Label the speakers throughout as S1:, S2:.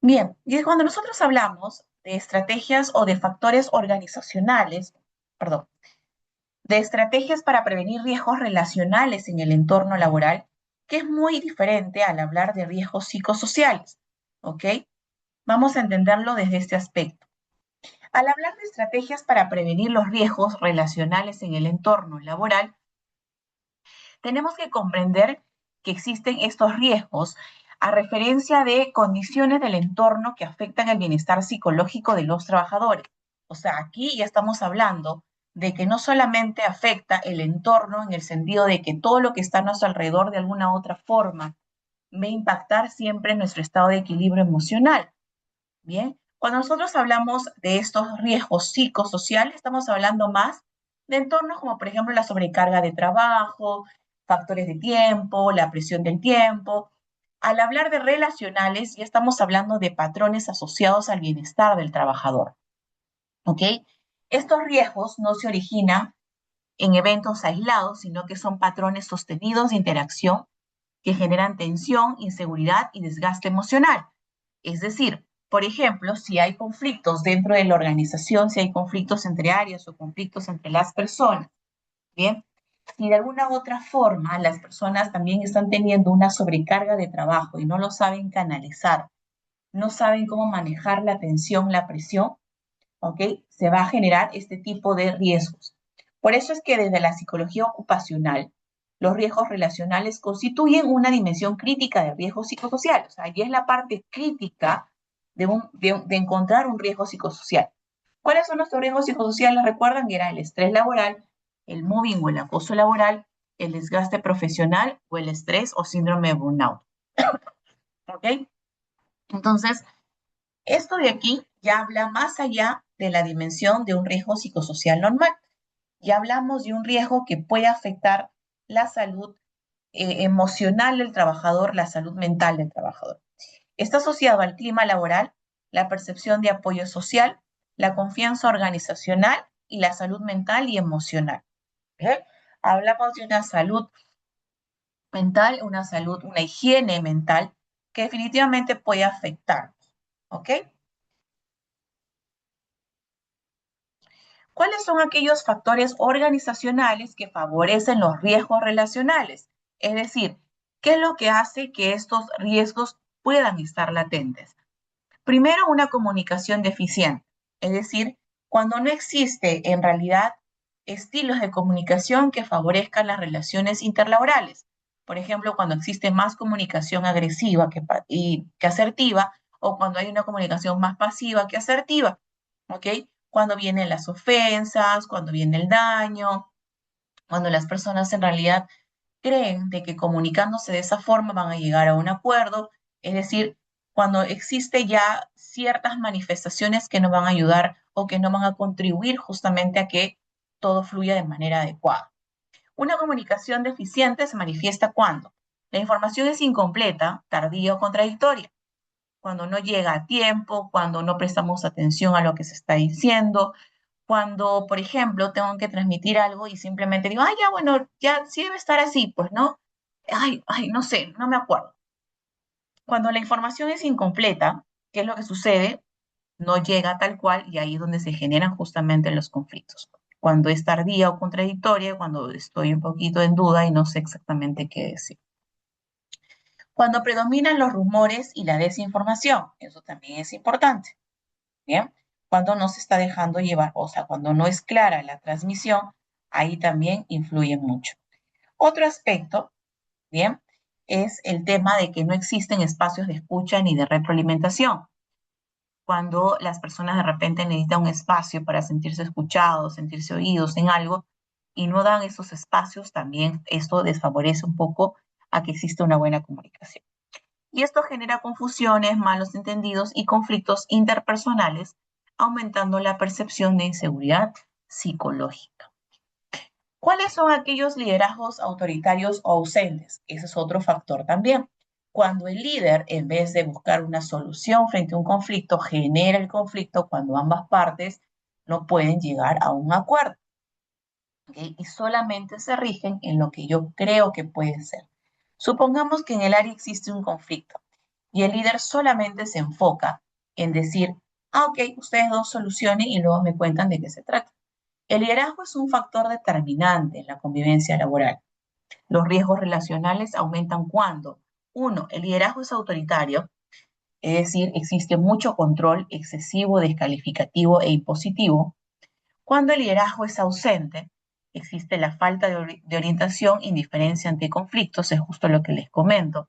S1: Bien, y cuando nosotros hablamos de estrategias o de factores organizacionales, perdón, de estrategias para prevenir riesgos relacionales en el entorno laboral, que es muy diferente al hablar de riesgos psicosociales, ¿ok? Vamos a entenderlo desde este aspecto. Al hablar de estrategias para prevenir los riesgos relacionales en el entorno laboral, tenemos que comprender que existen estos riesgos a referencia de condiciones del entorno que afectan el bienestar psicológico de los trabajadores. O sea, aquí ya estamos hablando de que no solamente afecta el entorno en el sentido de que todo lo que está a nuestro alrededor de alguna u otra forma va a impactar siempre en nuestro estado de equilibrio emocional. Bien, cuando nosotros hablamos de estos riesgos psicosociales, estamos hablando más de entornos como, por ejemplo, la sobrecarga de trabajo, factores de tiempo, la presión del tiempo. Al hablar de relacionales, ya estamos hablando de patrones asociados al bienestar del trabajador. ¿Ok? Estos riesgos no se originan en eventos aislados, sino que son patrones sostenidos de interacción que generan tensión, inseguridad y desgaste emocional. Es decir, por ejemplo, si hay conflictos dentro de la organización, si hay conflictos entre áreas o conflictos entre las personas, ¿bien? Si de alguna u otra forma las personas también están teniendo una sobrecarga de trabajo y no lo saben canalizar, no saben cómo manejar la tensión, la presión, ¿ok? Se va a generar este tipo de riesgos. Por eso es que desde la psicología ocupacional, los riesgos relacionales constituyen una dimensión crítica de riesgo psicosocial. O sea, allí es la parte crítica de encontrar un riesgo psicosocial. ¿Cuáles son nuestros riesgos psicosociales? Recuerdan que era el estrés laboral, el mobbing o el acoso laboral, el desgaste profesional o el estrés o síndrome de burnout. ¿Ok? Entonces, esto de aquí ya habla más allá de la dimensión de un riesgo psicosocial normal. Ya hablamos de un riesgo que puede afectar la salud emocional del trabajador, la salud mental del trabajador. Está asociado al clima laboral, la percepción de apoyo social, la confianza organizacional y la salud mental y emocional. ¿Bien? Hablamos de una salud mental, una salud, una higiene mental que definitivamente puede afectar. ¿Ok? ¿Cuáles son aquellos factores organizacionales que favorecen los riesgos relacionales? Es decir, ¿qué es lo que hace que estos riesgos puedan estar latentes? Primero, una comunicación deficiente, es decir, cuando no existe en realidad estilos de comunicación que favorezcan las relaciones interlaborales. Por ejemplo, cuando existe más comunicación agresiva que asertiva, o cuando hay una comunicación más pasiva que asertiva, ¿ok? Cuando vienen las ofensas, cuando viene el daño, cuando las personas en realidad creen de que comunicándose de esa forma van a llegar a un acuerdo, es decir, cuando existe ya ciertas manifestaciones que no van a ayudar o que no van a contribuir justamente a que todo fluya de manera adecuada. Una comunicación deficiente se manifiesta cuando la información es incompleta, tardía o contradictoria, cuando no llega a tiempo, cuando no prestamos atención a lo que se está diciendo, cuando, por ejemplo, tengo que transmitir algo y simplemente digo, ya, bueno, ya sí debe estar así, pues, ¿no? No sé, no me acuerdo. Cuando la información es incompleta, ¿qué es lo que sucede? No llega tal cual y ahí es donde se generan justamente los conflictos. Cuando es tardía o contradictoria, cuando estoy un poquito en duda y no sé exactamente qué decir. Cuando predominan los rumores y la desinformación, eso también es importante. Bien, cuando no se está dejando llevar, o sea, cuando no es clara la transmisión, ahí también influye mucho. Otro aspecto, bien, es el tema de que no existen espacios de escucha ni de retroalimentación. Cuando las personas de repente necesitan un espacio para sentirse escuchados, sentirse oídos en algo, y no dan esos espacios, también esto desfavorece un poco a que exista una buena comunicación. Y esto genera confusiones, malos entendidos y conflictos interpersonales, aumentando la percepción de inseguridad psicológica. ¿Cuáles son aquellos liderazgos autoritarios o ausentes? Ese es otro factor también. Cuando el líder, en vez de buscar una solución frente a un conflicto, genera el conflicto cuando ambas partes no pueden llegar a un acuerdo. ¿Okay? Y solamente se rigen en lo que yo creo que puede ser. Supongamos que en el área existe un conflicto y el líder solamente se enfoca en decir, ah, ok, ustedes dos solucionen y luego me cuentan de qué se trata. El liderazgo es un factor determinante en la convivencia laboral. Los riesgos relacionales aumentan cuando, uno, el liderazgo es autoritario, es decir, existe mucho control excesivo, descalificativo e impositivo. Cuando el liderazgo es ausente, existe la falta de orientación, indiferencia ante conflictos, es justo lo que les comento,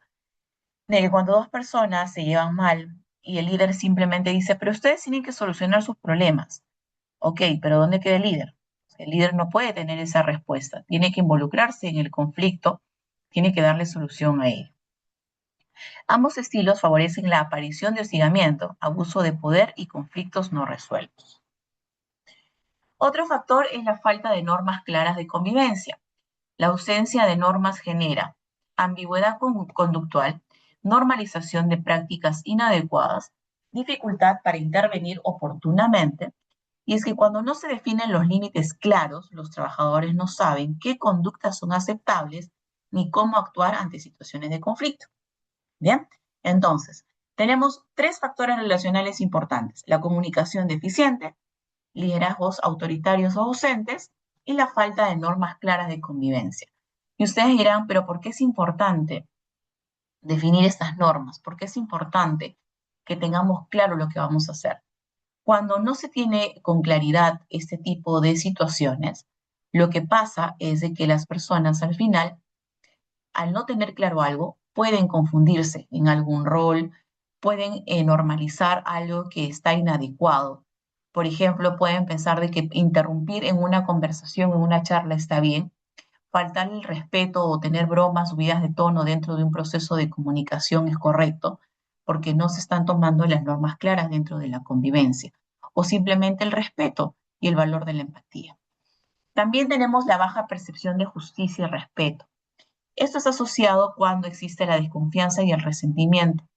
S1: de que cuando dos personas se llevan mal y el líder simplemente dice, pero ustedes tienen que solucionar sus problemas. Ok, pero ¿dónde queda el líder? El líder no puede tener esa respuesta, tiene que involucrarse en el conflicto, tiene que darle solución a él. Ambos estilos favorecen la aparición de hostigamiento, abuso de poder y conflictos no resueltos. Otro factor es la falta de normas claras de convivencia. La ausencia de normas genera ambigüedad conductual, normalización de prácticas inadecuadas, dificultad para intervenir oportunamente. Y es que cuando no se definen los límites claros, los trabajadores no saben qué conductas son aceptables ni cómo actuar ante situaciones de conflicto. Bien, entonces, tenemos tres factores relacionales importantes: la comunicación deficiente, liderazgos autoritarios o ausentes y la falta de normas claras de convivencia. Y ustedes dirán, pero ¿por qué es importante definir estas normas? ¿Por qué es importante que tengamos claro lo que vamos a hacer? Cuando no se tiene con claridad este tipo de situaciones, lo que pasa es de que las personas al final, al no tener claro algo, pueden confundirse en algún rol, pueden normalizar algo que está inadecuado. Por ejemplo, pueden pensar de que interrumpir en una conversación, en una charla está bien, faltar el respeto o tener bromas subidas de tono dentro de un proceso de comunicación es correcto, porque no se están tomando las normas claras dentro de la convivencia, o simplemente el respeto y el valor de la empatía. También tenemos la baja percepción de justicia y respeto. Esto es asociado cuando existe la desconfianza y el resentimiento,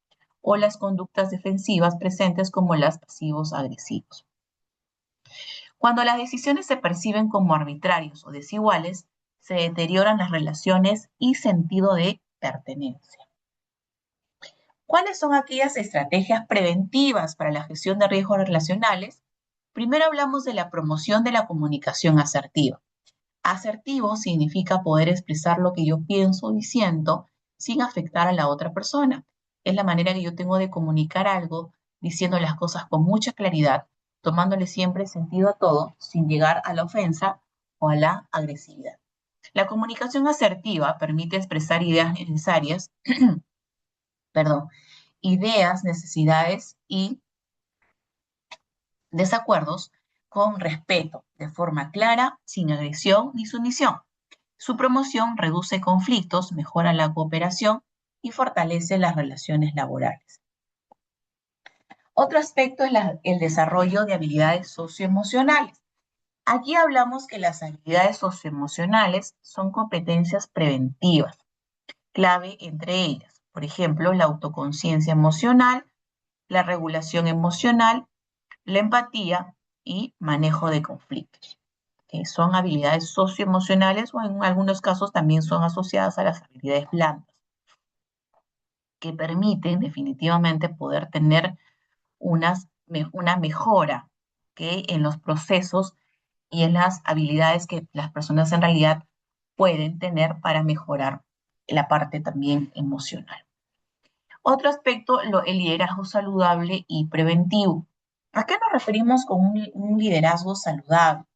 S1: o las conductas defensivas presentes como las pasivos agresivos. Cuando las decisiones se perciben como arbitrarios o desiguales, se deterioran las relaciones y sentido de pertenencia. ¿Cuáles son aquellas estrategias preventivas para la gestión de riesgos relacionales? Primero hablamos de la promoción de la comunicación asertiva. Asertivo significa poder expresar lo que yo pienso y siento sin afectar a la otra persona. Es la manera que yo tengo de comunicar algo, diciendo las cosas con mucha claridad, tomándole siempre sentido a todo, sin llegar a la ofensa o a la agresividad. La comunicación asertiva permite expresar ideas necesarias, perdón, ideas, necesidades y desacuerdos con respeto, de forma clara, sin agresión ni sumisión. Su promoción reduce conflictos, mejora la cooperación y fortalece las relaciones laborales. Otro aspecto es el desarrollo de habilidades socioemocionales. Aquí hablamos que las habilidades socioemocionales son competencias preventivas, clave entre ellas, por ejemplo, la autoconciencia emocional, la regulación emocional, la empatía y manejo de conflictos. Son habilidades socioemocionales o en algunos casos también son asociadas a las habilidades blandas, que permiten definitivamente poder tener una mejora que en los procesos y en las habilidades que las personas en realidad pueden tener para mejorar la parte también emocional. Otro aspecto, el liderazgo saludable y preventivo. ¿A qué nos referimos con un liderazgo saludable?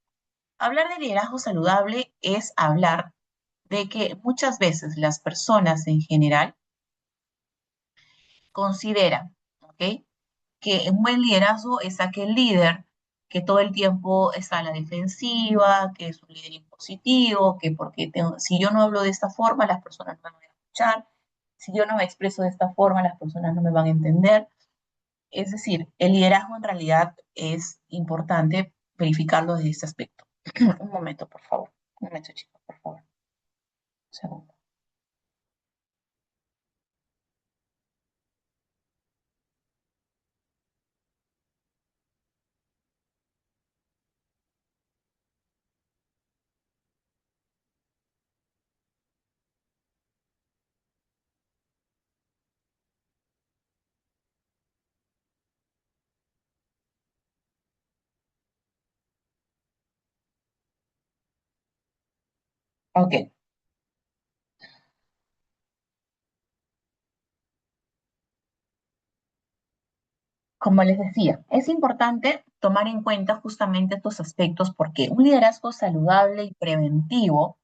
S1: Hablar de liderazgo saludable es hablar de que muchas veces las personas en general consideran, ¿ok?, que un buen liderazgo es aquel líder que todo el tiempo está a la defensiva, que es un líder impositivo, que si yo no hablo de esta forma, las personas no me van a escuchar, si yo no me expreso de esta forma, las personas no me van a entender. Es decir, el liderazgo en realidad es importante verificarlo desde ese aspecto. Un momento, por favor. Un momento, chicos, por favor. Un segundo. Ok, como les decía, es importante tomar en cuenta justamente estos aspectos porque un liderazgo saludable y preventivo.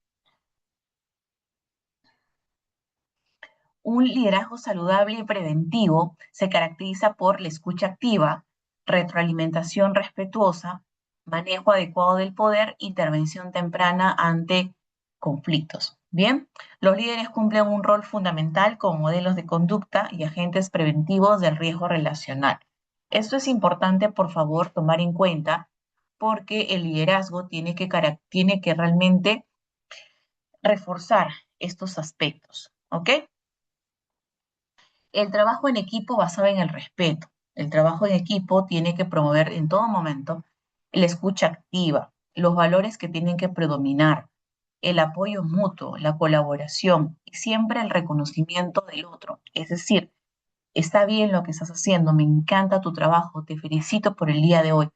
S1: Un liderazgo saludable y preventivo se caracteriza por la escucha activa, retroalimentación respetuosa, manejo adecuado del poder, intervención temprana ante conflictos. Bien, los líderes cumplen un rol fundamental como modelos de conducta y agentes preventivos del riesgo relacional. Esto es importante, por favor, tomar en cuenta porque el liderazgo tiene que realmente reforzar estos aspectos. ¿Ok? El trabajo en equipo basado en el respeto. El trabajo en equipo tiene que promover en todo momento la escucha activa, los valores que tienen que predominar, el apoyo mutuo, la colaboración y siempre el reconocimiento del otro. Es decir, está bien lo que estás haciendo, me encanta tu trabajo, te felicito por el día de hoy.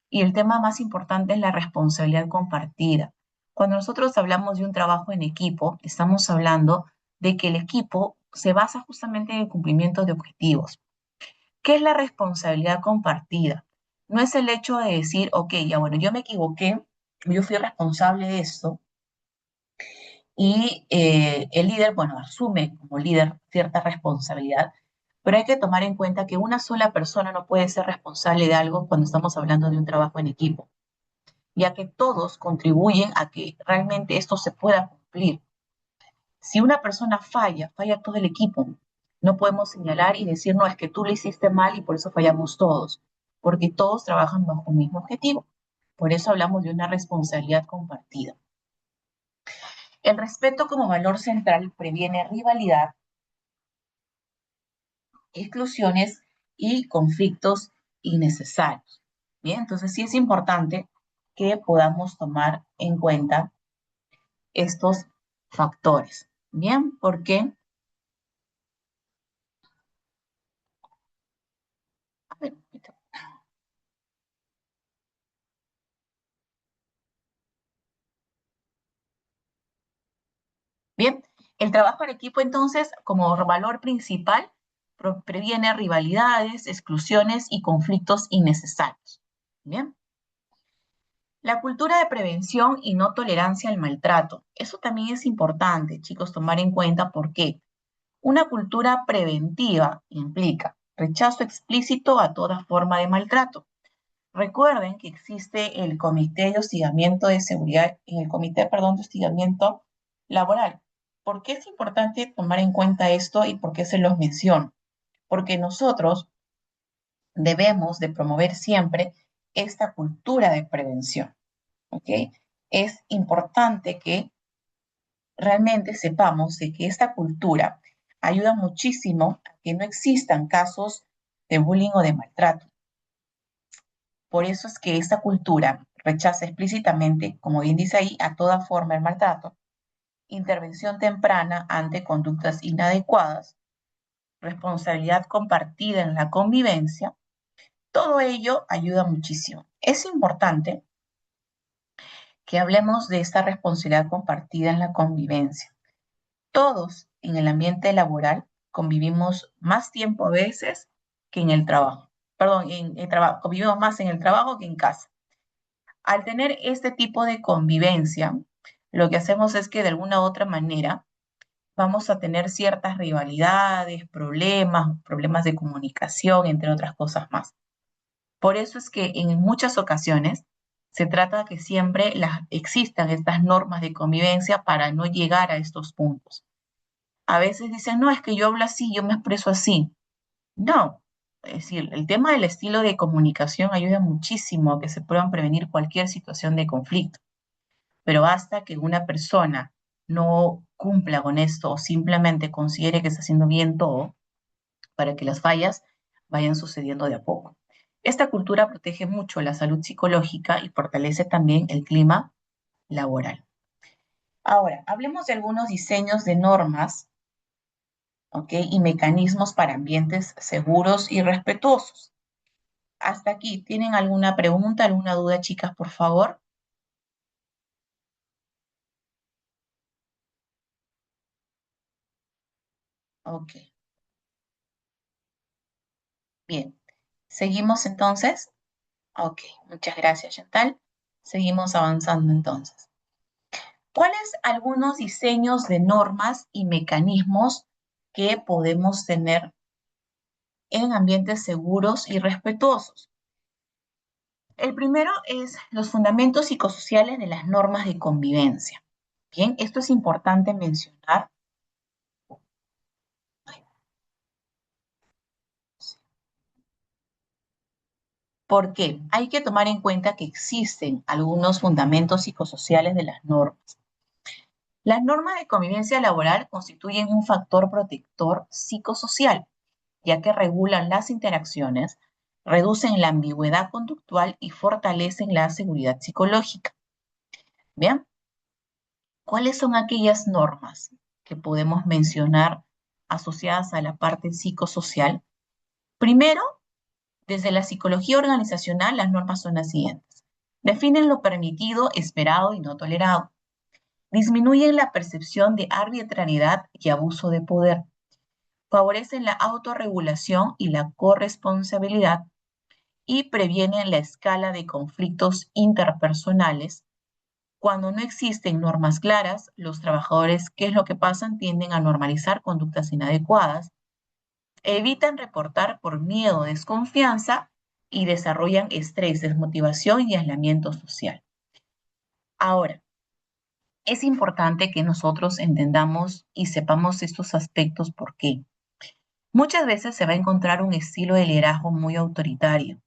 S1: Y el tema más importante es la responsabilidad compartida. Cuando nosotros hablamos de un trabajo en equipo, estamos hablando de que el equipo se basa justamente en el cumplimiento de objetivos. ¿Qué es la responsabilidad compartida? No es el hecho de decir, ok, ya bueno, yo me equivoqué, yo fui responsable de esto y el líder, bueno, asume como líder cierta responsabilidad, pero hay que tomar en cuenta que una sola persona no puede ser responsable de algo cuando estamos hablando de un trabajo en equipo, ya que todos contribuyen a que realmente esto se pueda cumplir. Si una persona falla, falla todo el equipo. No podemos señalar y decir, no, es que tú lo hiciste mal y por eso fallamos todos, porque todos trabajan bajo un mismo objetivo. Por eso hablamos de una responsabilidad compartida. El respeto como valor central previene rivalidad, exclusiones y conflictos innecesarios. Bien, entonces sí es importante que podamos tomar en cuenta estos factores. Bien, porque, a ver, bien, el trabajo en equipo entonces, como valor principal, previene rivalidades, exclusiones y conflictos innecesarios. Bien, la cultura de prevención y no tolerancia al maltrato. Eso también es importante, chicos, tomar en cuenta porque una cultura preventiva implica rechazo explícito a toda forma de maltrato. Recuerden que existe el Comité de Hostigamiento de Seguridad, en el Comité, perdón, de Hostigamiento Laboral. ¿Por qué es importante tomar en cuenta esto y por qué se los menciono? Porque nosotros debemos de promover siempre esta cultura de prevención, ¿ok? Es importante que realmente sepamos de que esta cultura ayuda muchísimo a que no existan casos de bullying o de maltrato. Por eso es que esta cultura rechaza explícitamente, como bien dice ahí, a toda forma de maltrato, intervención temprana ante conductas inadecuadas, responsabilidad compartida en la convivencia. Todo ello ayuda muchísimo. Es importante que hablemos de esta responsabilidad compartida en la convivencia. Todos en el ambiente laboral convivimos más tiempo a veces que en el trabajo. Perdón, en el trabajo, convivimos más en el trabajo que en casa. Al tener este tipo de convivencia, lo que hacemos es que de alguna u otra manera vamos a tener ciertas rivalidades, problemas de comunicación, entre otras cosas más. Por eso es que en muchas ocasiones se trata de que siempre existan estas normas de convivencia para no llegar a estos puntos. A veces dicen, no, es que yo hablo así, yo me expreso así. No, es decir, el tema del estilo de comunicación ayuda muchísimo a que se puedan prevenir cualquier situación de conflicto, pero basta que una persona no cumpla con esto o simplemente considere que está haciendo bien todo para que las fallas vayan sucediendo de a poco. Esta cultura protege mucho la salud psicológica y fortalece también el clima laboral. Ahora, hablemos de algunos diseños de normas, ¿ok? Y mecanismos para ambientes seguros y respetuosos. Hasta aquí, ¿tienen alguna pregunta, alguna duda, chicas, por favor? Ok, bien. ¿Seguimos entonces? Ok, muchas gracias, Chantal. Seguimos avanzando entonces. ¿Cuáles algunos diseños de normas y mecanismos que podemos tener en ambientes seguros y respetuosos? El primero es los fundamentos psicosociales de las normas de convivencia. Bien, esto es importante mencionar. Porque hay que tomar en cuenta que existen algunos fundamentos psicosociales de las normas. Las normas de convivencia laboral constituyen un factor protector psicosocial, ya que regulan las interacciones, reducen la ambigüedad conductual y fortalecen la seguridad psicológica. Bien, ¿cuáles son aquellas normas que podemos mencionar asociadas a la parte psicosocial? Primero, desde la psicología organizacional, las normas son las siguientes. Definen lo permitido, esperado y no tolerado. Disminuyen la percepción de arbitrariedad y abuso de poder. Favorecen la autorregulación y la corresponsabilidad y previenen la escala de conflictos interpersonales. Cuando no existen normas claras, los trabajadores, ¿qué es lo que pasan? Tienden a normalizar conductas inadecuadas, evitan reportar por miedo o desconfianza y desarrollan estrés, desmotivación y aislamiento social. Ahora, es importante que nosotros entendamos y sepamos estos aspectos. ¿Por qué? Muchas veces se va a encontrar un estilo de liderazgo muy autoritario,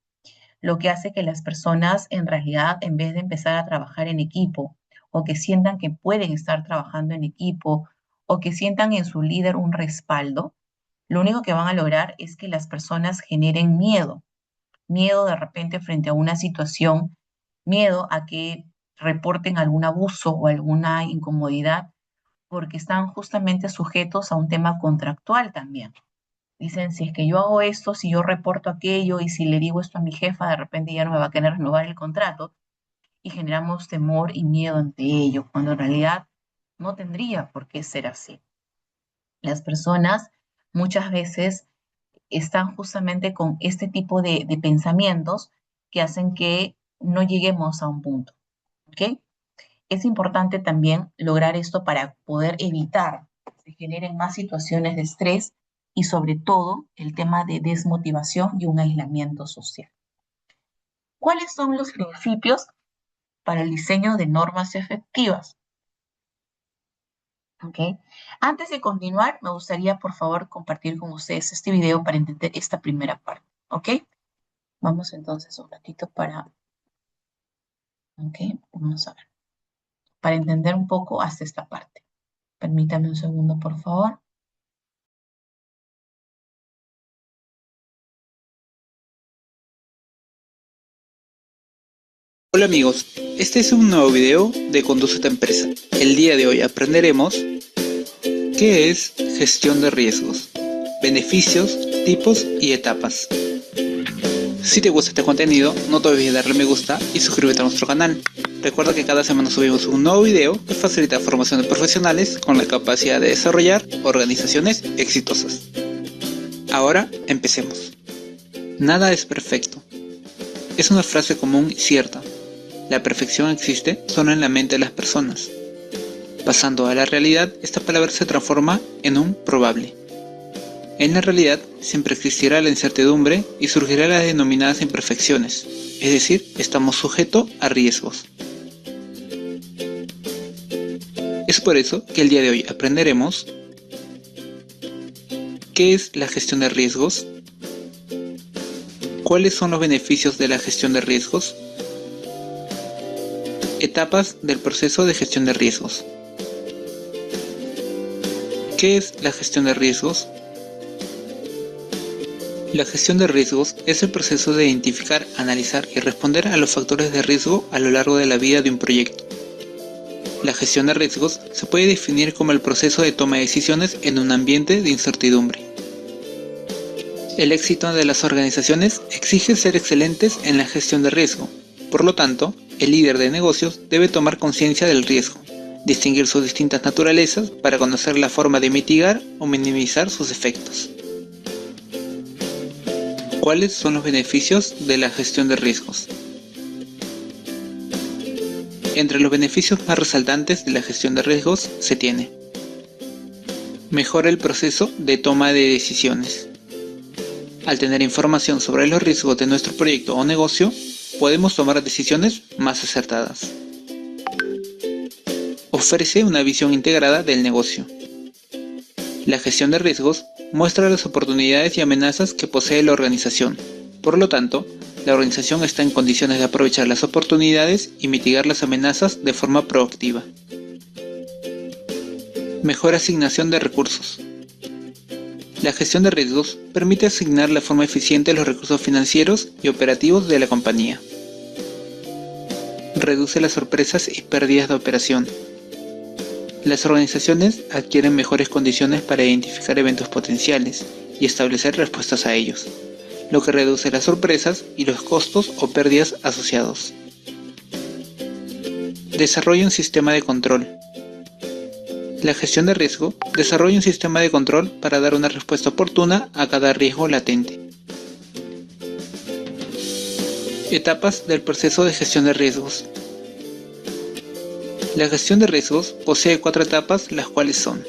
S1: lo que hace que las personas en realidad, en vez de empezar a trabajar en equipo, o que sientan que pueden estar trabajando en equipo, o que sientan en su líder un respaldo, lo único que van a lograr es que las personas generen miedo, miedo de repente frente a una situación, miedo a que reporten algún abuso o alguna incomodidad, porque están justamente sujetos a un tema contractual también. Dicen, si es que yo hago esto, si yo reporto aquello y si le digo esto a mi jefa, de repente ya no me va a querer renovar el contrato y generamos temor y miedo ante ello, cuando en realidad no tendría por qué ser así. Las personas muchas veces están justamente con este tipo de pensamientos que hacen que no lleguemos a un punto, ¿ok? Es importante también lograr esto para poder evitar que se generen más situaciones de estrés y sobre todo el tema de desmotivación y un aislamiento social. ¿Cuáles son los principios para el diseño de normas efectivas? ¿Okay? Antes de continuar, me gustaría por favor compartir con ustedes este video para entender esta primera parte. ¿Ok? Vamos entonces un ratito para, ¿ok? Vamos a ver, para entender un poco hasta esta parte. Permítame un segundo, por favor.
S2: Hola amigos, este es un nuevo video de Conduce tu empresa. El día de hoy aprenderemos qué es gestión de riesgos, beneficios, tipos y etapas. Si te gusta este contenido, no te olvides de darle me gusta y suscríbete a nuestro canal. Recuerda que cada semana subimos un nuevo video que facilita formación de profesionales con la capacidad de desarrollar organizaciones exitosas. Ahora empecemos. Nada es perfecto. Es una frase común y cierta. La perfección existe solo en la mente de las personas. Pasando a la realidad, esta palabra se transforma en un probable. En la realidad siempre existirá la incertidumbre y surgirán las denominadas imperfecciones, es decir, estamos sujetos a riesgos. Es por eso que el día de hoy aprenderemos qué es la gestión de riesgos, cuáles son los beneficios de la gestión de riesgos, etapas del proceso de gestión de riesgos. ¿Qué es la gestión de riesgos? La gestión de riesgos es el proceso de identificar, analizar y responder a los factores de riesgo a lo largo de la vida de un proyecto. La gestión de riesgos se puede definir como el proceso de toma de decisiones en un ambiente de incertidumbre. El éxito de las organizaciones exige ser excelentes en la gestión de riesgo. Por lo tanto, el líder de negocios debe tomar conciencia del riesgo, distinguir sus distintas naturalezas para conocer la forma de mitigar o minimizar sus efectos. ¿Cuáles son los beneficios de la gestión de riesgos? Entre los beneficios más resaltantes de la gestión de riesgos se tiene: mejora el proceso de toma de decisiones. Al tener información sobre los riesgos de nuestro proyecto o negocio, podemos tomar decisiones más acertadas. Ofrece una visión integrada del negocio. La gestión de riesgos muestra las oportunidades y amenazas que posee la organización. Por lo tanto, la organización está en condiciones de aprovechar las oportunidades y mitigar las amenazas de forma proactiva. Mejor asignación de recursos. La gestión de riesgos permite asignar de forma eficiente los recursos financieros y operativos de la compañía. Reduce las sorpresas y pérdidas de operación. Las organizaciones adquieren mejores condiciones para identificar eventos potenciales y establecer respuestas a ellos, lo que reduce las sorpresas y los costos o pérdidas asociados. Desarrolla un sistema de control. La gestión de riesgo desarrolla un sistema de control para dar una respuesta oportuna a cada riesgo latente. Etapas del proceso de gestión de riesgos. La gestión de riesgos posee 4 etapas, las cuales son: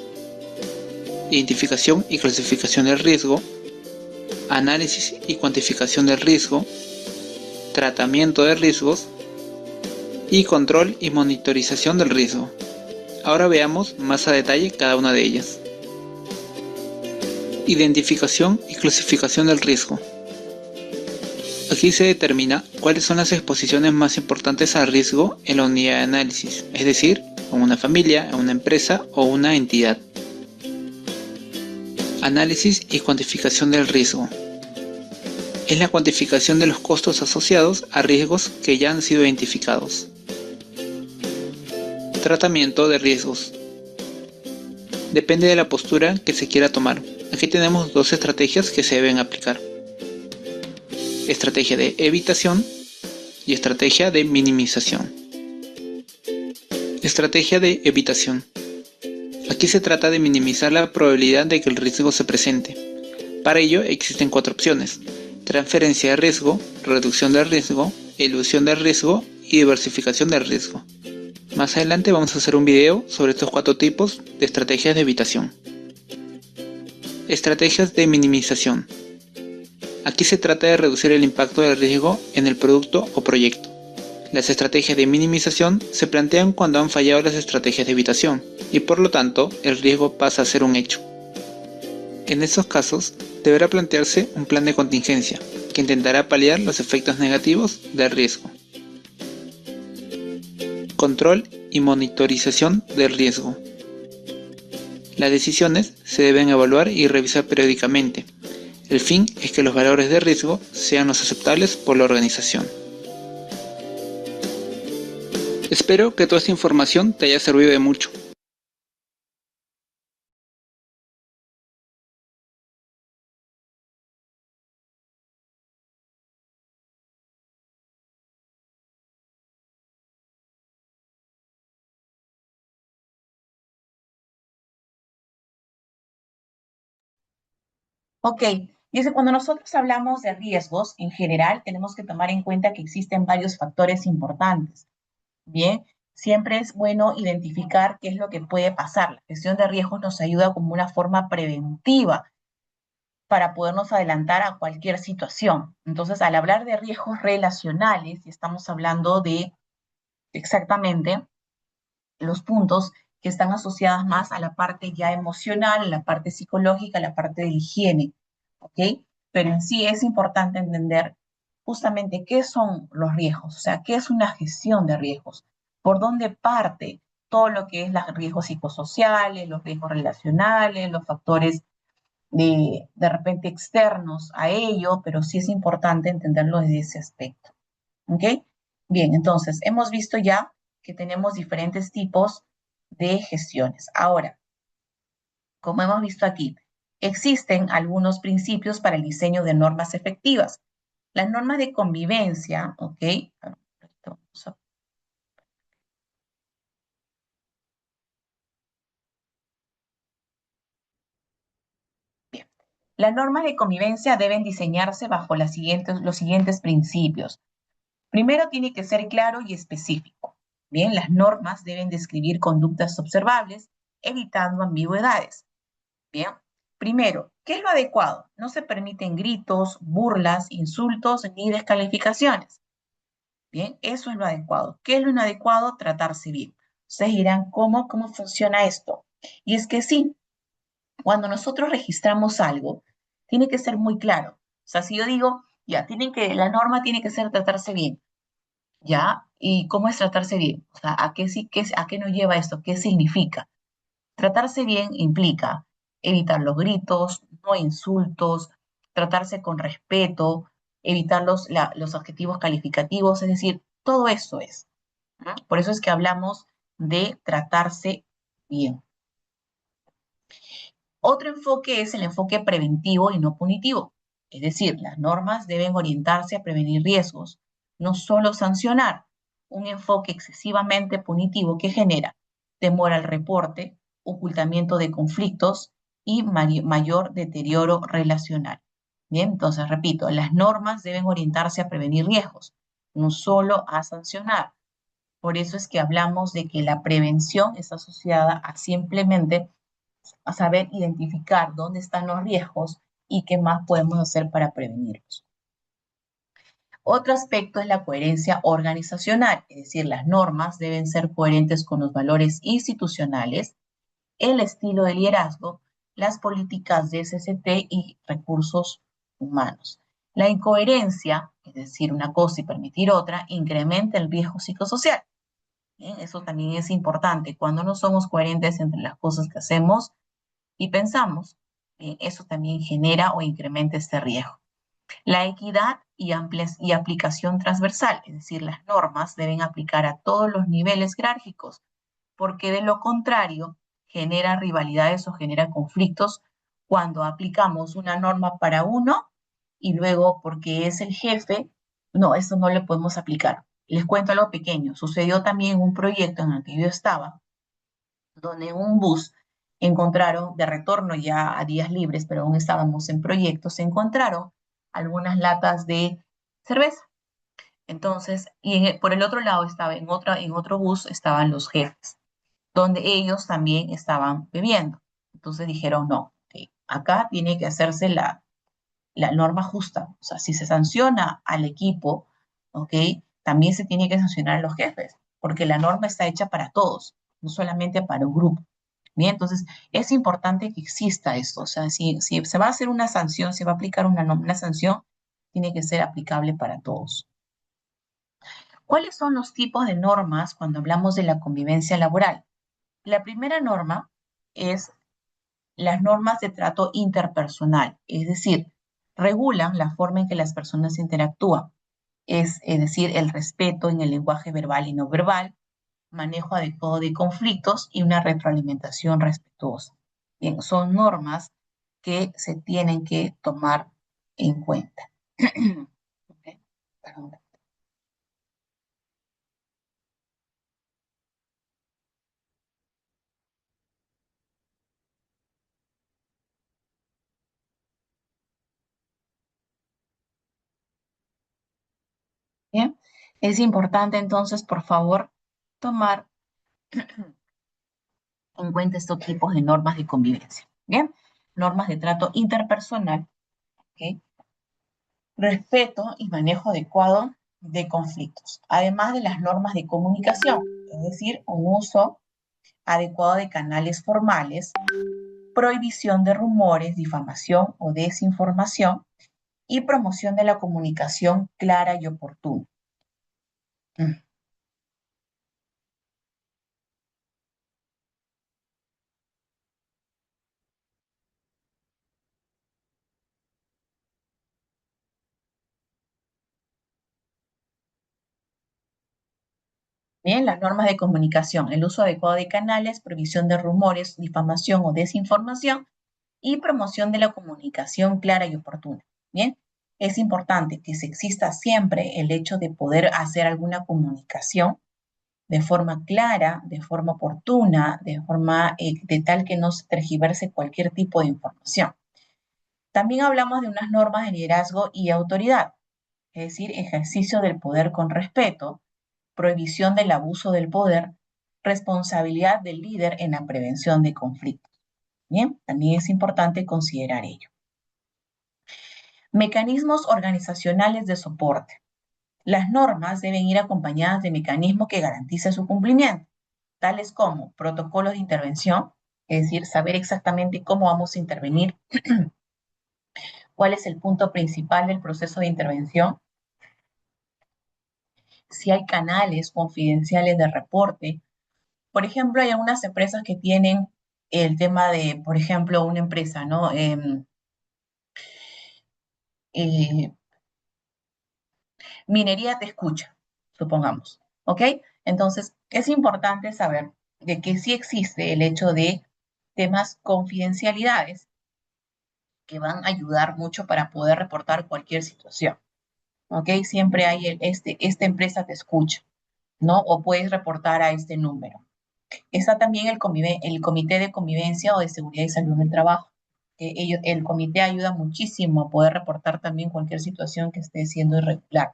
S2: identificación y clasificación del riesgo, análisis y cuantificación del riesgo, tratamiento de riesgos y control y monitorización del riesgo. Ahora veamos más a detalle cada una de ellas. Identificación y clasificación del riesgo. Aquí se determina cuáles son las exposiciones más importantes al riesgo en la unidad de análisis, es decir, en una familia, en una empresa o una entidad. Análisis y cuantificación del riesgo. Es la cuantificación de los costos asociados a riesgos que ya han sido identificados. Tratamiento de riesgos. Depende de la postura que se quiera tomar. Aquí tenemos 2 estrategias que se deben aplicar: estrategia de evitación y estrategia de minimización. Estrategia de evitación. Aquí se trata de minimizar la probabilidad de que el riesgo se presente. Para ello existen 4 opciones: transferencia de riesgo, reducción del riesgo, elusión del riesgo y diversificación del riesgo. Más adelante vamos a hacer un video sobre estos 4 tipos de estrategias de evitación. Estrategias de minimización. Aquí se trata de reducir el impacto del riesgo en el producto o proyecto. Las estrategias de minimización se plantean cuando han fallado las estrategias de evitación y por lo tanto el riesgo pasa a ser un hecho. En estos casos deberá plantearse un plan de contingencia que intentará paliar los efectos negativos del riesgo. Control y monitorización del riesgo. Las decisiones se deben evaluar y revisar periódicamente. El fin es que los valores de riesgo sean los aceptables por la organización. Espero que toda esta información te haya servido de mucho.
S1: Ok, dice, cuando nosotros hablamos de riesgos, en general, tenemos que tomar en cuenta que existen varios factores importantes. Bien, siempre es bueno identificar qué es lo que puede pasar. La gestión de riesgos nos ayuda como una forma preventiva para podernos adelantar a cualquier situación. Entonces, al hablar de riesgos relacionales, y estamos hablando de exactamente los puntos que están asociados más a la parte ya emocional, a la parte psicológica, a la parte de higiene, ¿ok? Pero en sí es importante entender justamente qué son los riesgos, o sea, qué es una gestión de riesgos, por dónde parte todo lo que es los riesgos psicosociales, los riesgos relacionales, los factores de repente externos a ello, pero sí es importante entenderlo desde ese aspecto, ¿ok? Bien, entonces hemos visto ya que tenemos diferentes tipos de gestiones. Ahora, como hemos visto aquí, existen algunos principios para el diseño de normas efectivas. Las normas de convivencia, ¿ok? Las normas de convivencia deben diseñarse bajo los siguientes principios. Primero, tiene que ser claro y específico. Bien, las normas deben describir conductas observables, evitando ambigüedades. Bien, primero, ¿qué es lo adecuado? No se permiten gritos, burlas, insultos ni descalificaciones. Bien, eso es lo adecuado. ¿Qué es lo inadecuado? Tratarse bien. Ustedes dirán, ¿cómo funciona esto? Y es que sí, cuando nosotros registramos algo, tiene que ser muy claro. O sea, si yo digo, ya, la norma tiene que ser tratarse bien, ¿ya? ¿Y cómo es tratarse bien? O sea, ¿a qué nos lleva esto? ¿Qué significa? Tratarse bien implica evitar los gritos, no insultos, tratarse con respeto, evitar los adjetivos calificativos, es decir, todo eso es. ¿No? Por eso es que hablamos de tratarse bien. Otro enfoque es el enfoque preventivo y no punitivo. Es decir, las normas deben orientarse a prevenir riesgos, no solo sancionar. Un enfoque excesivamente punitivo que genera temor al reporte, ocultamiento de conflictos y mayor deterioro relacional. Bien, entonces repito, las normas deben orientarse a prevenir riesgos, no solo a sancionar. Por eso es que hablamos de que la prevención está asociada a simplemente a saber identificar dónde están los riesgos y qué más podemos hacer para prevenirlos. Otro aspecto es la coherencia organizacional, es decir, las normas deben ser coherentes con los valores institucionales, el estilo de liderazgo, las políticas de SST y recursos humanos. La incoherencia, es decir, una cosa y permitir otra, incrementa el riesgo psicosocial. Bien, eso también es importante. Cuando no somos coherentes entre las cosas que hacemos y pensamos, eso también genera o incrementa este riesgo. La equidad y aplicación transversal, es decir, las normas deben aplicar a todos los niveles jerárquicos, porque de lo contrario genera rivalidades o genera conflictos cuando aplicamos una norma para uno y luego porque es el jefe, no, eso no le podemos aplicar. Les cuento algo pequeño. Sucedió también un proyecto en el que yo estaba, donde en un bus encontraron, de retorno ya a días libres, pero aún estábamos en proyecto, se encontraron algunas latas de cerveza. Entonces, por el otro lado estaba en otro bus estaban los jefes, donde ellos también estaban bebiendo. Entonces dijeron, no, okay, acá tiene que hacerse la norma justa. O sea, si se sanciona al equipo, ¿ok? También se tiene que sancionar a los jefes, porque la norma está hecha para todos, no solamente para un grupo. Bien, entonces es importante que exista esto. O sea, si se va a hacer una sanción, se va a aplicar una sanción, tiene que ser aplicable para todos. ¿Cuáles son los tipos de normas cuando hablamos de la convivencia laboral? La primera norma es las normas de trato interpersonal, es decir, regulan la forma en que las personas interactúan, es decir, el respeto en el lenguaje verbal y no verbal, manejo adecuado de conflictos y una retroalimentación respetuosa. Bien, son normas que se tienen que tomar en cuenta. Okay. Perdón. Bien, es importante entonces, por favor, tomar en cuenta estos tipos de normas de convivencia. Bien, normas de trato interpersonal, ¿ok? Respeto y manejo adecuado de conflictos, además de las normas de comunicación, es decir, un uso adecuado de canales formales, prohibición de rumores, difamación o desinformación y promoción de la comunicación clara y oportuna. Mm. Bien, las normas de comunicación, el uso adecuado de canales, prohibición de rumores, difamación o desinformación y promoción de la comunicación clara y oportuna. Bien, es importante que se exista siempre el hecho de poder hacer alguna comunicación de forma clara, de forma oportuna, de forma de tal que no se tergiverse cualquier tipo de información. También hablamos de unas normas de liderazgo y autoridad, es decir, ejercicio del poder con respeto, prohibición del abuso del poder, responsabilidad del líder en la prevención de conflictos. Bien, también es importante considerar ello. Mecanismos organizacionales de soporte. Las normas deben ir acompañadas de mecanismos que garanticen su cumplimiento, tales como protocolos de intervención, es decir, saber exactamente cómo vamos a intervenir, cuál es el punto principal del proceso de intervención, si hay canales confidenciales de reporte. Por ejemplo, hay algunas empresas que tienen el tema de, por ejemplo, una empresa, ¿no? Eh, Minería te escucha, supongamos, ¿ok? Entonces, es importante saber de que sí existe el hecho de temas confidencialidades que van a ayudar mucho para poder reportar cualquier situación, ¿ok? Siempre hay esta empresa te escucha, ¿no? O puedes reportar a este número. Está también el comité de convivencia o de seguridad y salud en el trabajo. El comité ayuda muchísimo a poder reportar también cualquier situación que esté siendo irregular.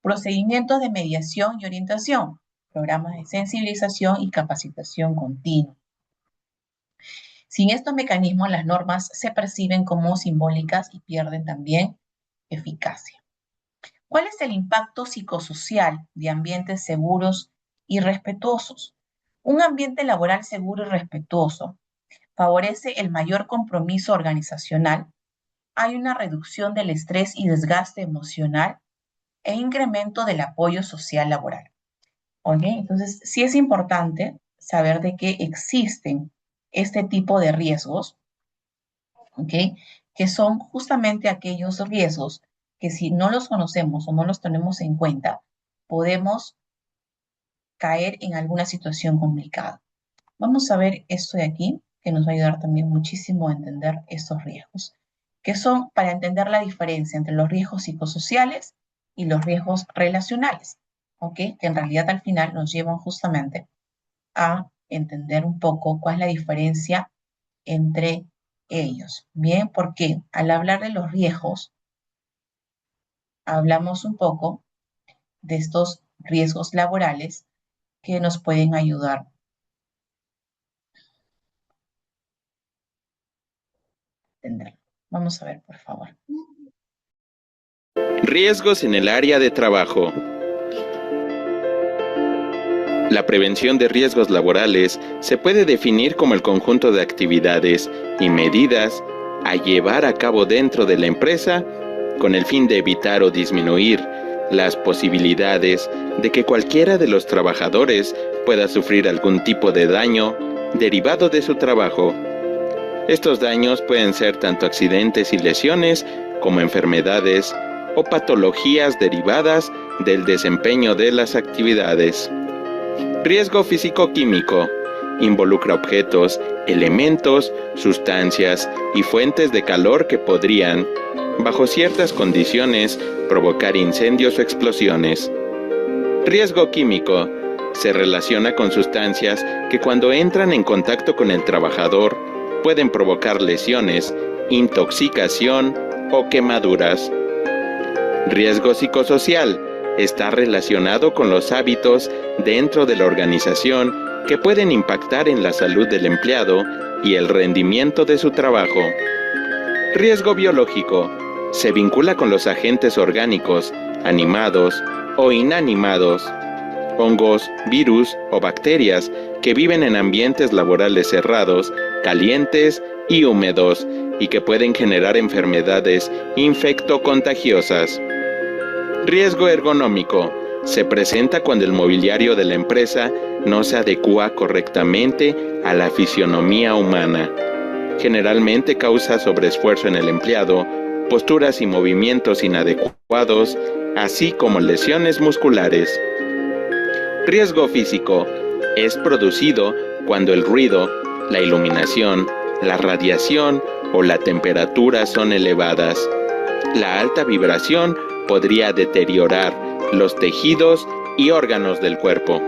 S1: Procedimientos de mediación y orientación, programas de sensibilización y capacitación continua. Sin estos mecanismos, las normas se perciben como simbólicas y pierden también eficacia. ¿Cuál es el impacto psicosocial de ambientes seguros y respetuosos? Un ambiente laboral seguro y respetuoso favorece el mayor compromiso organizacional, hay una reducción del estrés y desgaste emocional e incremento del apoyo social laboral. ¿Ok? Entonces, sí es importante saber de que existen este tipo de riesgos, ¿ok? Que son justamente aquellos riesgos que si no los conocemos o no los tenemos en cuenta, podemos caer en alguna situación complicada. Vamos a ver esto de aquí, que nos va a ayudar también muchísimo a entender estos riesgos, que son para entender la diferencia entre los riesgos psicosociales y los riesgos relacionales, ¿ok? Que en realidad al final nos llevan justamente a entender un poco cuál es la diferencia entre ellos. Bien, porque al hablar de los riesgos, hablamos un poco de estos riesgos laborales que nos pueden ayudar a entenderlo. Vamos a ver, por favor.
S3: Riesgos en el área de trabajo. La prevención de riesgos laborales se puede definir como el conjunto de actividades y medidas a llevar a cabo dentro de la empresa con el fin de evitar o disminuir las posibilidades de que cualquiera de los trabajadores pueda sufrir algún tipo de daño derivado de su trabajo. Estos daños pueden ser tanto accidentes y lesiones como enfermedades o patologías derivadas del desempeño de las actividades. Riesgo físico-químico. Involucra objetos, elementos, sustancias y fuentes de calor que podrían, bajo ciertas condiciones, provocar incendios o explosiones. Riesgo químico. Se relaciona con sustancias que cuando entran en contacto con el trabajador pueden provocar lesiones, intoxicación o quemaduras. Riesgo psicosocial. Está relacionado con los hábitos dentro de la organización que pueden impactar en la salud del empleado y el rendimiento de su trabajo. Riesgo biológico. Se vincula con los agentes orgánicos, animados o inanimados, hongos, virus o bacterias que viven en ambientes laborales cerrados, calientes y húmedos y que pueden generar enfermedades infectocontagiosas. Riesgo ergonómico. Se presenta cuando el mobiliario de la empresa no se adecua correctamente a la fisionomía humana. Generalmente causa sobreesfuerzo en el empleado, posturas y movimientos inadecuados, así como lesiones musculares. Riesgo físico. Es producido cuando el ruido, la iluminación, la radiación o la temperatura son elevadas. La alta vibración podría deteriorar los tejidos y órganos del cuerpo.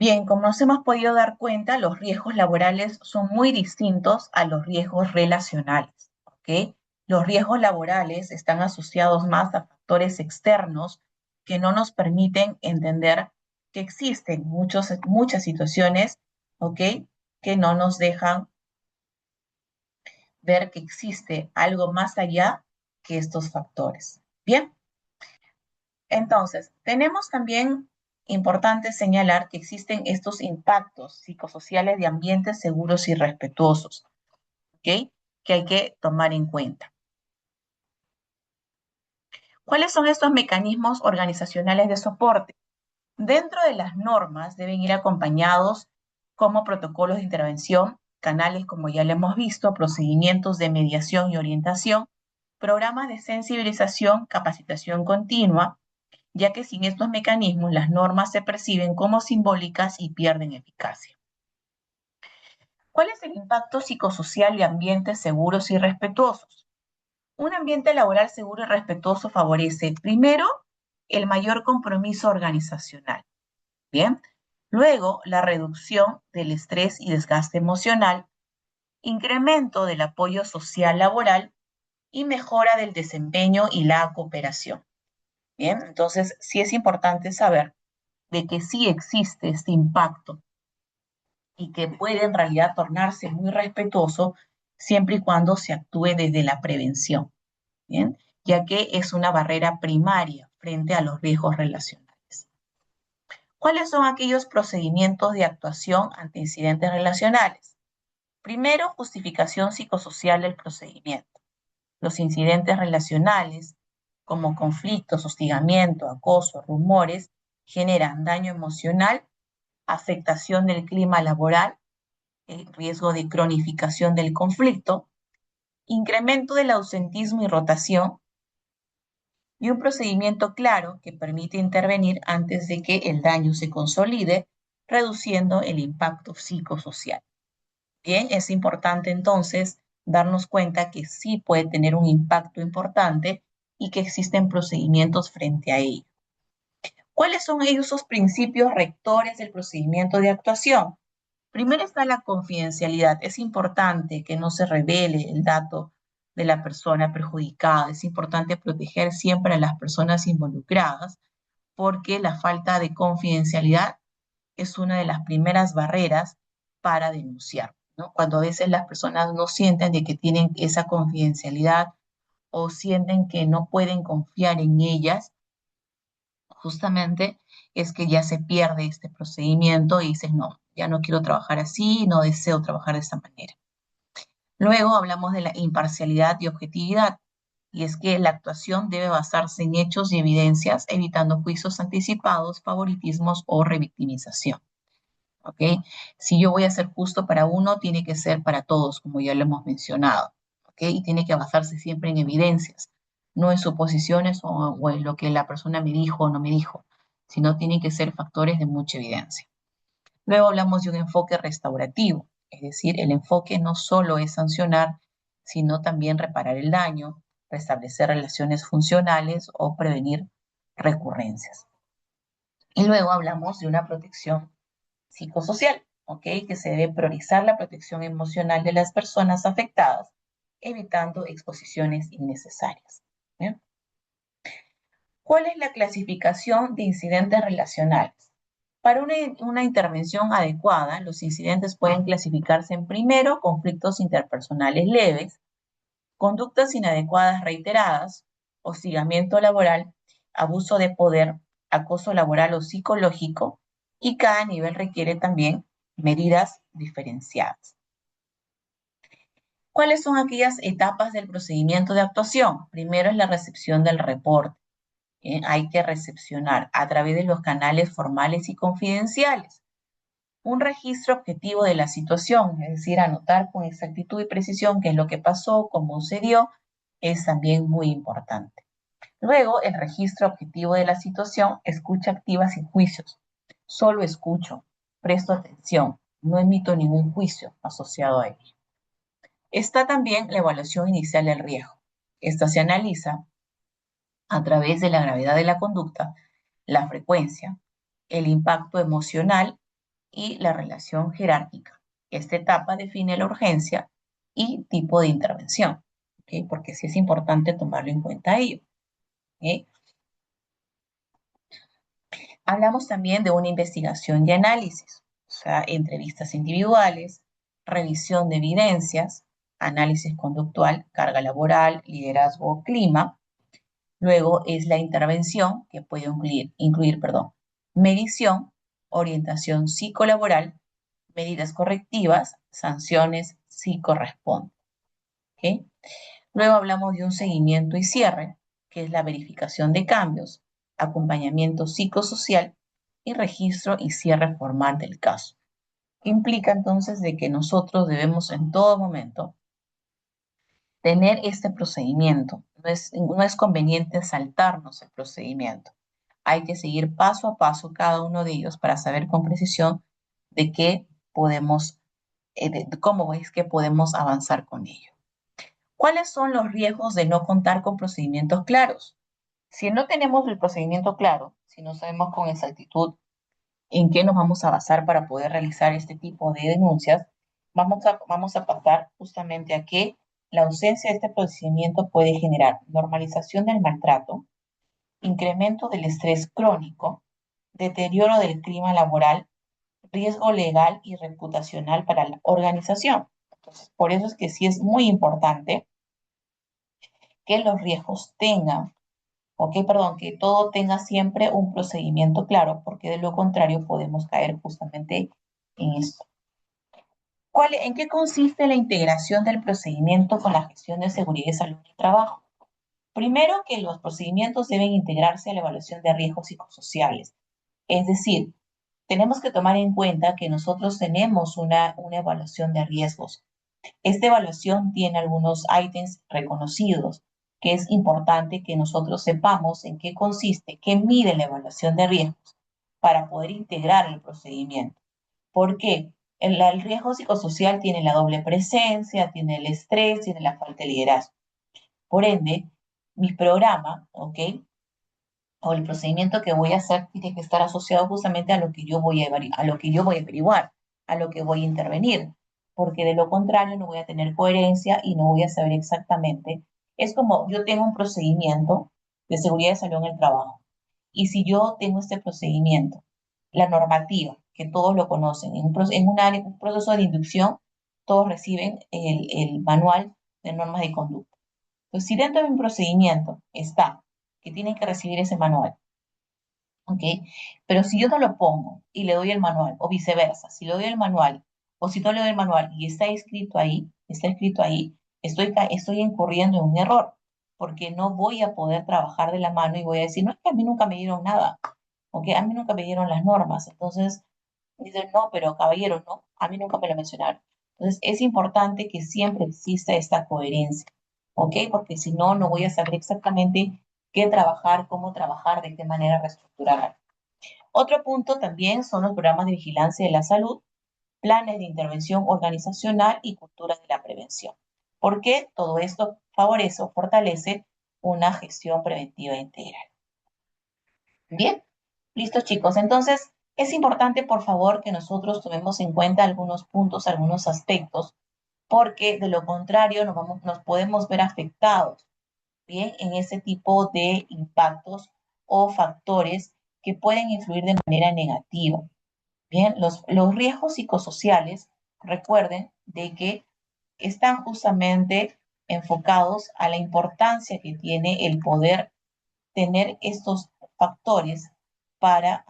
S1: Bien, como nos hemos podido dar cuenta, los riesgos laborales son muy distintos a los riesgos relacionales, ¿ok? Los riesgos laborales están asociados más a factores externos que no nos permiten entender que existen muchas situaciones, ¿ok? Que no nos dejan ver que existe algo más allá que estos factores. Bien, entonces, tenemos también importante señalar que existen estos impactos psicosociales de ambientes seguros y respetuosos, ¿ok? Que hay que tomar en cuenta. ¿Cuáles son estos mecanismos organizacionales de soporte? Dentro de las normas deben ir acompañados como protocolos de intervención, canales como ya lo hemos visto, procedimientos de mediación y orientación, programas de sensibilización, capacitación continua, ya que sin estos mecanismos las normas se perciben como simbólicas y pierden eficacia. ¿Cuál es el impacto psicosocial de ambientes seguros y respetuosos? Un ambiente laboral seguro y respetuoso favorece, primero, el mayor compromiso organizacional. Bien. Luego, la reducción del estrés y desgaste emocional, incremento del apoyo social laboral y mejora del desempeño y la cooperación. Bien, entonces sí es importante saber de que sí existe este impacto y que puede en realidad tornarse muy respetuoso siempre y cuando se actúe desde la prevención, ¿bien? Ya que es una barrera primaria frente a los riesgos relacionales. ¿Cuáles son aquellos procedimientos de actuación ante incidentes relacionales? Primero, justificación psicosocial del procedimiento. Los incidentes relacionales, como conflictos, hostigamiento, acoso, rumores, generan daño emocional, afectación del clima laboral, riesgo de cronificación del conflicto, incremento del ausentismo y rotación, y un procedimiento claro que permite intervenir antes de que el daño se consolide, reduciendo el impacto psicosocial. Bien, es importante entonces darnos cuenta que sí puede tener un impacto importante y que existen procedimientos frente a ello. ¿Cuáles son esos principios rectores del procedimiento de actuación? Primero está la confidencialidad. Es importante que no se revele el dato de la persona perjudicada. Es importante proteger siempre a las personas involucradas porque la falta de confidencialidad es una de las primeras barreras para denunciar, ¿no? Cuando a veces las personas no sienten de que tienen esa confidencialidad o sienten que no pueden confiar en ellas, justamente es que ya se pierde este procedimiento y dices, no, ya no quiero trabajar así, no deseo trabajar de esta manera. Luego hablamos de la imparcialidad y objetividad, y es que la actuación debe basarse en hechos y evidencias, evitando juicios anticipados, favoritismos o revictimización. ¿Ok? Si yo voy a ser justo para uno, tiene que ser para todos, como ya lo hemos mencionado. ¿Ok? Y tiene que basarse siempre en evidencias, no en suposiciones o en lo que la persona me dijo o no me dijo, sino tienen que ser factores de mucha evidencia. Luego hablamos de un enfoque restaurativo, es decir, el enfoque no solo es sancionar, sino también reparar el daño, restablecer relaciones funcionales o prevenir recurrencias. Y luego hablamos de una protección psicosocial, ¿ok? Que se debe priorizar la protección emocional de las personas afectadas, evitando exposiciones innecesarias. ¿Bien? ¿Cuál es la clasificación de incidentes relacionales? Para una intervención adecuada, los incidentes pueden clasificarse en primero, conflictos interpersonales leves, conductas inadecuadas reiteradas, hostigamiento laboral, abuso de poder, acoso laboral o psicológico, y cada nivel requiere también medidas diferenciadas. ¿Cuáles son aquellas etapas del procedimiento de actuación? Primero es la recepción del reporte. Hay que recepcionar a través de los canales formales y confidenciales un registro objetivo de la situación, es decir, anotar con exactitud y precisión qué es lo que pasó, cómo se dio, es también muy importante. Luego, el registro objetivo de la situación, escucha activa sin juicios. Solo escucho, presto atención, no emito ningún juicio asociado a ello. Está también la evaluación inicial del riesgo. Esta se analiza a través de la gravedad de la conducta, la frecuencia, el impacto emocional y la relación jerárquica. Esta etapa define la urgencia y tipo de intervención, ¿okay? Porque sí es importante tomarlo en cuenta ello. ¿Okay? Hablamos también de una investigación y análisis, o sea, entrevistas individuales, revisión de evidencias, análisis conductual, carga laboral, liderazgo, clima. Luego es la intervención, que puede incluir medición, orientación psicolaboral, medidas correctivas, sanciones si corresponde. ¿Okay? Luego hablamos de un seguimiento y cierre, que es la verificación de cambios, acompañamiento psicosocial y registro y cierre formal del caso. Implica entonces de que nosotros debemos en todo momento tener este procedimiento. No es conveniente saltarnos el procedimiento. Hay que seguir paso a paso cada uno de ellos para saber con precisión de qué podemos, cómo es que podemos avanzar con ello. ¿Cuáles son los riesgos de no contar con procedimientos claros? Si no tenemos el procedimiento claro, si no sabemos con exactitud en qué nos vamos a basar para poder realizar este tipo de denuncias, vamos a pasar justamente a que la ausencia de este procedimiento puede generar normalización del maltrato, incremento del estrés crónico, deterioro del clima laboral, riesgo legal y reputacional para la organización. Entonces, por eso es que sí es muy importante que los riesgos tengan, que todo tenga siempre un procedimiento claro, porque de lo contrario podemos caer justamente en esto. ¿En qué consiste la integración del procedimiento con la gestión de seguridad y salud y trabajo? Primero, que los procedimientos deben integrarse a la evaluación de riesgos psicosociales. Es decir, tenemos que tomar en cuenta que nosotros tenemos una evaluación de riesgos. Esta evaluación tiene algunos ítems reconocidos, que es importante que nosotros sepamos en qué consiste, qué mide la evaluación de riesgos para poder integrar el procedimiento. ¿Por qué? El riesgo psicosocial tiene la doble presencia, tiene el estrés, tiene la falta de liderazgo. Por ende, mi programa, ¿ok? O el procedimiento que voy a hacer tiene que estar asociado justamente a lo que yo voy a averiguar, a lo que voy a intervenir, porque de lo contrario no voy a tener coherencia y no voy a saber exactamente. Es como yo tengo un procedimiento de seguridad y salud en el trabajo, y si yo tengo este procedimiento, la normativa, que todos lo conocen, un proceso de inducción, todos reciben el manual de normas de conducta. Entonces, si dentro de un procedimiento está que tienen que recibir ese manual, ¿ok? Pero si yo no lo pongo y le doy el manual, o viceversa, si le doy el manual, o si no le doy el manual y está escrito ahí, estoy incurriendo en un error, porque no voy a poder trabajar de la mano y voy a decir, no, es que a mí nunca me dieron nada, ¿ok? A mí nunca me dieron las normas. Entonces, dicen, no, pero caballero, no, a mí nunca me lo mencionaron. Entonces, es importante que siempre exista esta coherencia, ¿ok? Porque si no, no voy a saber exactamente qué trabajar, cómo trabajar, de qué manera reestructurar. Otro punto también son los programas de vigilancia de la salud, planes de intervención organizacional y cultura de la prevención. Porque todo esto favorece o fortalece una gestión preventiva integral. Bien, listo chicos. Entonces, es importante, por favor, que nosotros tomemos en cuenta algunos puntos, algunos aspectos, porque de lo contrario nos podemos ver afectados, ¿bien? En ese tipo de impactos o factores que pueden influir de manera negativa. Bien, los riesgos psicosociales, recuerden de que están justamente enfocados a la importancia que tiene el poder tener estos factores para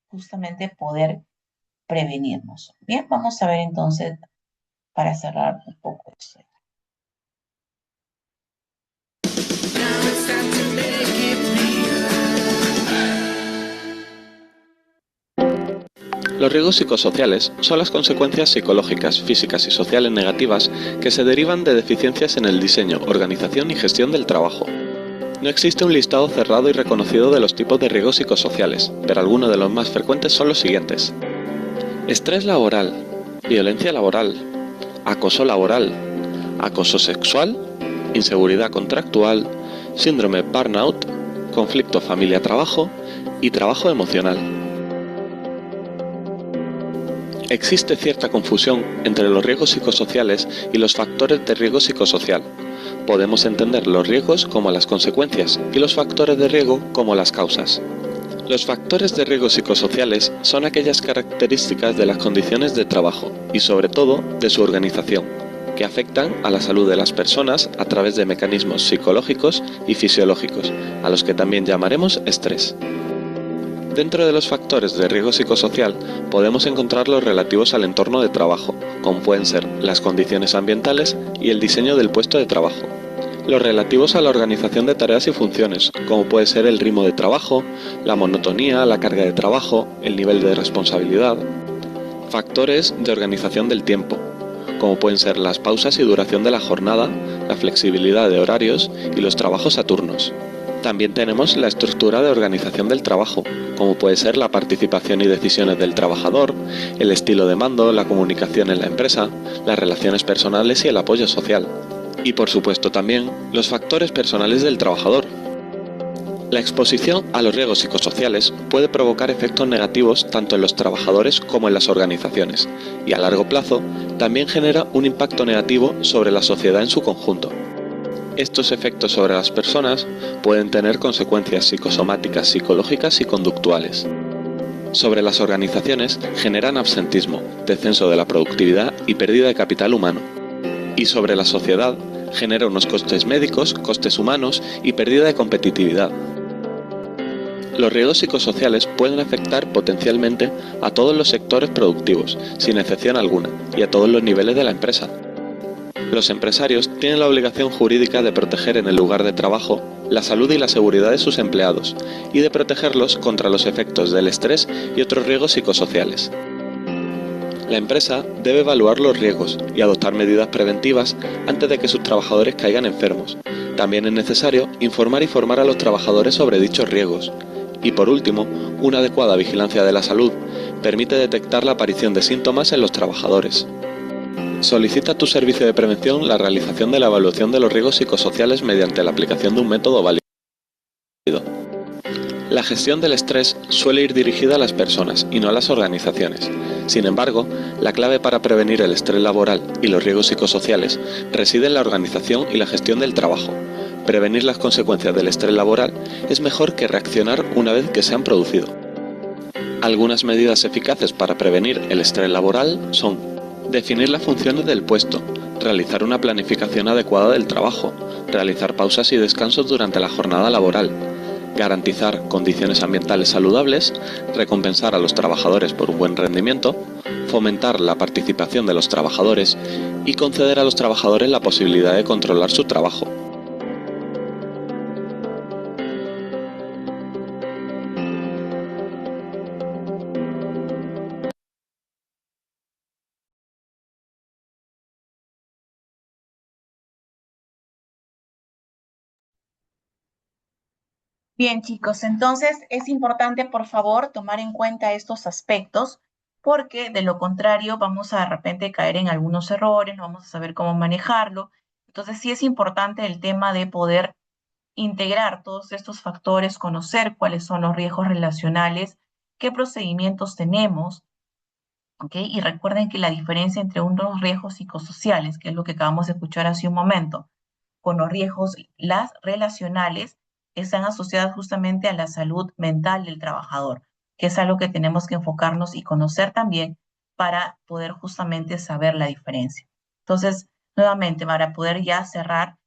S1: justamente poder prevenirnos. Bien, vamos a ver entonces, para cerrar un poco esto.
S4: Los riesgos psicosociales son las consecuencias psicológicas, físicas y sociales negativas que se derivan de deficiencias en el diseño, organización y gestión del trabajo. No existe un listado cerrado y reconocido de los tipos de riesgos psicosociales, pero algunos de los más frecuentes son los siguientes: estrés laboral, violencia laboral, acoso sexual, inseguridad contractual, síndrome burnout, conflicto familia-trabajo y trabajo emocional. Existe cierta confusión entre los riesgos psicosociales y los factores de riesgo psicosocial. Podemos entender los riesgos como las consecuencias y los factores de riesgo como las causas. Los factores de riesgo psicosociales son aquellas características de las condiciones de trabajo y sobre todo de su organización, que afectan a la salud de las personas a través de mecanismos psicológicos y fisiológicos, a los que también llamaremos estrés. Dentro de los factores de riesgo psicosocial podemos encontrar los relativos al entorno de trabajo, como pueden ser las condiciones ambientales y el diseño del puesto de trabajo. Los relativos a la organización de tareas y funciones, como puede ser el ritmo de trabajo, la monotonía, la carga de trabajo, el nivel de responsabilidad. Factores de organización del tiempo, como pueden ser las pausas y duración de la jornada, la flexibilidad de horarios y los trabajos a turnos. También tenemos la estructura de organización del trabajo, como puede ser la participación y decisiones del trabajador, el estilo de mando, la comunicación en la empresa, las relaciones personales y el apoyo social. Y por supuesto también los factores personales del trabajador. La exposición a los riesgos psicosociales puede provocar efectos negativos tanto en los trabajadores como en las organizaciones, y a largo plazo también genera un impacto negativo sobre la sociedad en su conjunto. Estos efectos sobre las personas pueden tener consecuencias psicosomáticas, psicológicas y conductuales. Sobre las organizaciones generan absentismo, descenso de la productividad y pérdida de capital humano. Y sobre la sociedad genera unos costes médicos, costes humanos y pérdida de competitividad. Los riesgos psicosociales pueden afectar potencialmente a todos los sectores productivos, sin excepción alguna, y a todos los niveles de la empresa. Los empresarios tienen la obligación jurídica de proteger en el lugar de trabajo la salud y la seguridad de sus empleados y de protegerlos contra los efectos del estrés y otros riesgos psicosociales. La empresa debe evaluar los riesgos y adoptar medidas preventivas antes de que sus trabajadores caigan enfermos. También es necesario informar y formar a los trabajadores sobre dichos riesgos. Y por último, una adecuada vigilancia de la salud permite detectar la aparición de síntomas en los trabajadores. Solicita a tu servicio de prevención la realización de la evaluación de los riesgos psicosociales mediante la aplicación de un método válido. La gestión del estrés suele ir dirigida a las personas y no a las organizaciones. Sin embargo, la clave para prevenir el estrés laboral y los riesgos psicosociales reside en la organización y la gestión del trabajo. Prevenir las consecuencias del estrés laboral es mejor que reaccionar una vez que se han producido. Algunas medidas eficaces para prevenir el estrés laboral son: definir las funciones del puesto, realizar una planificación adecuada del trabajo, realizar pausas y descansos durante la jornada laboral, garantizar condiciones ambientales saludables, recompensar a los trabajadores por un buen rendimiento, fomentar la participación de los trabajadores y conceder a los trabajadores la posibilidad de controlar su trabajo.
S1: Bien, chicos, entonces es importante, por favor, tomar en cuenta estos aspectos, porque de lo contrario vamos a de repente caer en algunos errores, no vamos a saber cómo manejarlo. Entonces sí es importante el tema de poder integrar todos estos factores, conocer cuáles son los riesgos relacionales, qué procedimientos tenemos, ¿ok? Y recuerden que la diferencia entre unos riesgos psicosociales, que es lo que acabamos de escuchar hace un momento, con los riesgos, las relacionales, están asociadas justamente a la salud mental del trabajador, que es algo que tenemos que enfocarnos y conocer también para poder justamente saber la diferencia. Entonces, nuevamente, para poder ya cerrar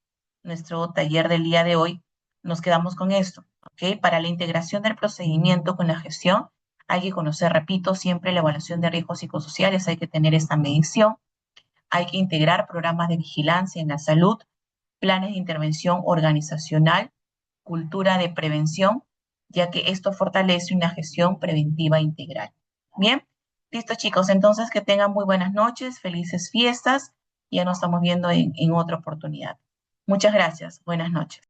S1: nuestro taller del día de hoy, nos quedamos con esto, ¿ok? Para la integración del procedimiento con la gestión, hay que conocer, repito, siempre la evaluación de riesgos psicosociales, hay que tener esta medición, hay que integrar programas de vigilancia en la salud, planes de intervención organizacional, cultura de prevención, ya que esto fortalece una gestión preventiva integral. Bien, listo chicos, entonces que tengan muy buenas noches, felices fiestas, ya nos estamos viendo en otra oportunidad. Muchas gracias, buenas noches.